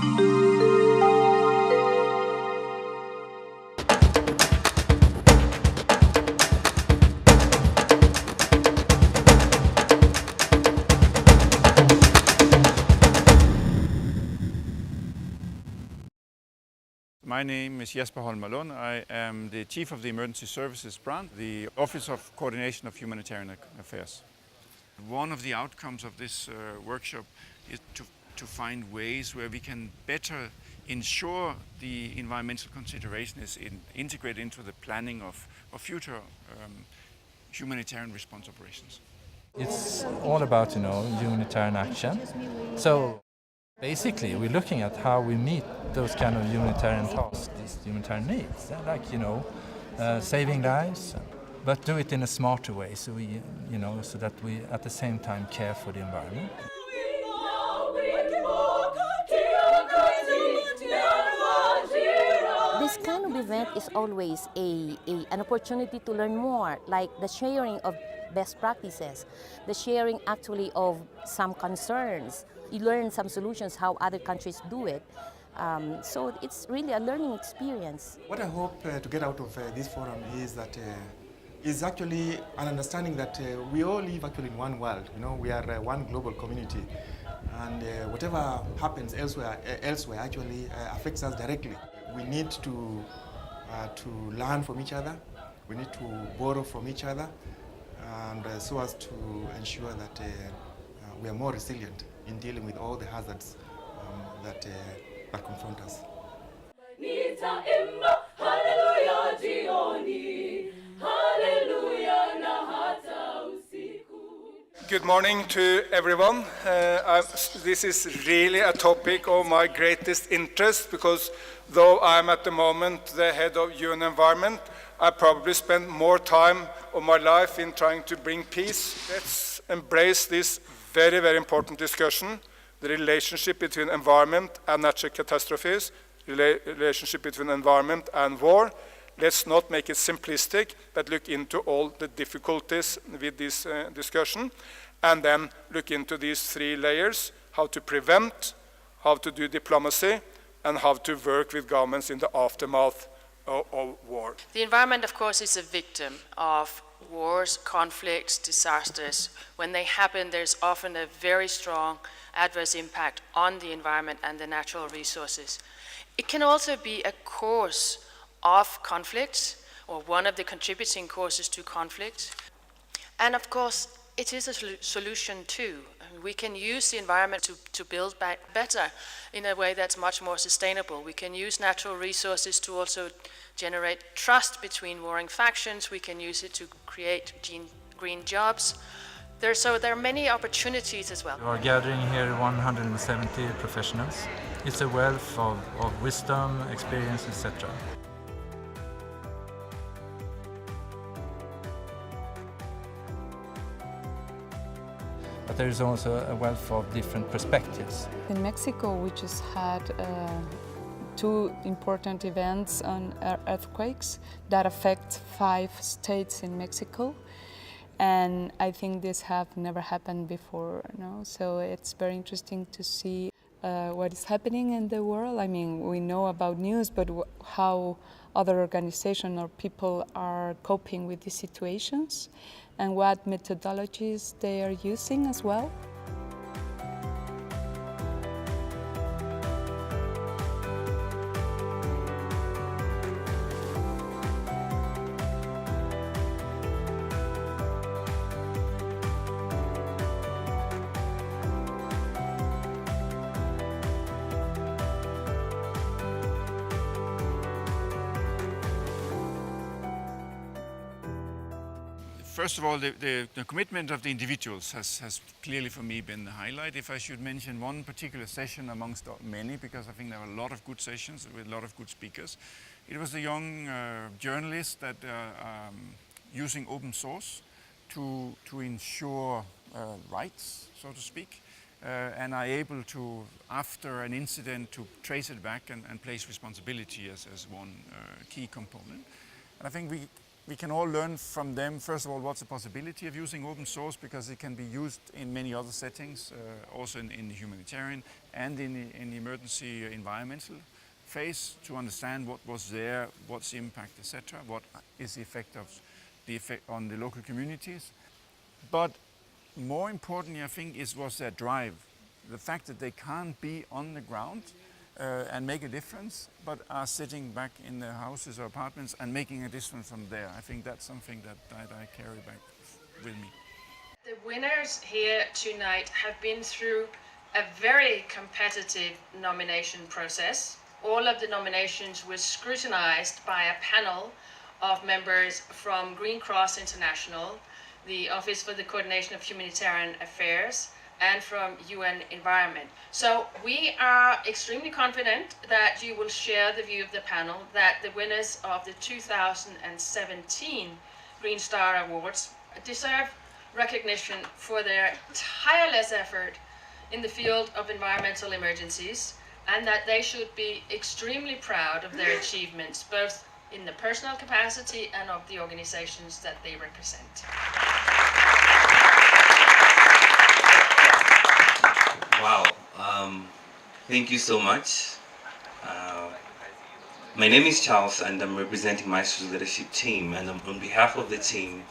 My name is Jesper Holmalund. I am the Chief of the Emergency Services branch, the Office of Coordination of Humanitarian Affairs. One of the outcomes of this workshop is to find ways where we can better ensure the environmental consideration is integrated into the planning of future humanitarian response operations. It's all about, humanitarian action. So basically, we're looking at how we meet those kind of humanitarian tasks, these humanitarian needs, like, saving lives, but do it in a smarter way, so we, so that we at the same time care for the environment. This kind of event is always an opportunity to learn more, like the sharing of best practices, the sharing actually of some concerns. You learn some solutions, how other countries do it. So it's really a learning experience. What I hope to get out of this forum is that is actually an understanding that we all live actually in one world. We are one global community, and whatever happens elsewhere actually affects us directly. We need to learn from each other. We need to borrow from each other, and so as to ensure that we are more resilient in dealing with all the hazards that confront us. Good morning to everyone. This is really a topic of my greatest interest because though I'm at the moment the head of UN Environment, I probably spend more time of my life in trying to bring peace. Let's embrace this very, very important discussion, the relationship between environment and natural catastrophes, relationship between environment and war. Let's not make it simplistic, but look into all the difficulties with this discussion, and then look into these three layers: how to prevent, how to do diplomacy, and how to work with governments in the aftermath of war. The environment, of course, is a victim of wars, conflicts, disasters. When they happen, there's often a very strong adverse impact on the environment and the natural resources. It can also be a cause of conflicts, or one of the contributing causes to conflict. And of course, it is a solution too. We can use the environment to build back better in a way that's much more sustainable. We can use natural resources to also generate trust between warring factions. We can use it to create green jobs. There are many opportunities as well. We are gathering here 170 professionals. It's a wealth of wisdom, experience, etc. But there is also a wealth of different perspectives. In Mexico, we just had two important events on earthquakes that affect 5 states in Mexico. And I think this have never happened before, So it's very interesting to see what is happening in the world. I mean, we know about news, but how other organizations or people are coping with these situations and what methodologies they are using as well. First of all, the commitment of the individuals has clearly for me been the highlight. If I should mention one particular session amongst many, because I think there were a lot of good sessions with a lot of good speakers, it was the young journalists that are using open source to ensure rights, so to speak, and are able to, after an incident, to trace it back and place responsibility as one key component. And I think we can all learn from them, first of all, what's the possibility of using open source, because it can be used in many other settings, also in the humanitarian and in the emergency environmental phase, to understand what was there, what's the impact, etc., what is the effect on the local communities. But more importantly, I think, was their drive. The fact that they can't be on the ground and make a difference, but are sitting back in their houses or apartments and making a difference from there. I think that's something that I carry back with me. The winners here tonight have been through a very competitive nomination process. All of the nominations were scrutinized by a panel of members from Green Cross International, the Office for the Coordination of Humanitarian Affairs, and from UN Environment. So we are extremely confident that you will share the view of the panel that the winners of the 2017 Green Star Awards deserve recognition for their tireless effort in the field of environmental emergencies, and that they should be extremely proud of their achievements, both in the personal capacity and of the organizations that they represent. Wow, thank you so much. My name is Charles and I'm representing Maestro's leadership team, and on behalf of the team,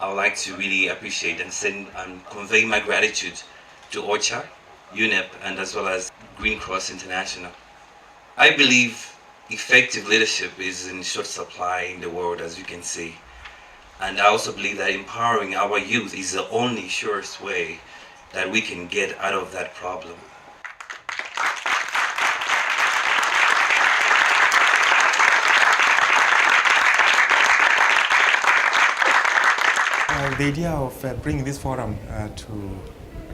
I would like to really appreciate and convey my gratitude to OCHA, UNEP, and as well as Green Cross International. I believe effective leadership is in short supply in the world, as you can see. And I also believe that empowering our youth is the only surest way that we can get out of that problem. The idea of bringing this forum to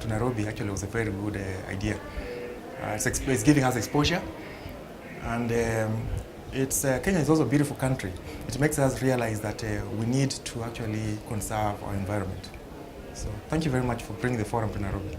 Nairobi actually was a very good idea. It's giving us exposure, and Kenya is also a beautiful country. It makes us realize that we need to actually conserve our environment. So thank you very much for bringing the forum to Nairobi.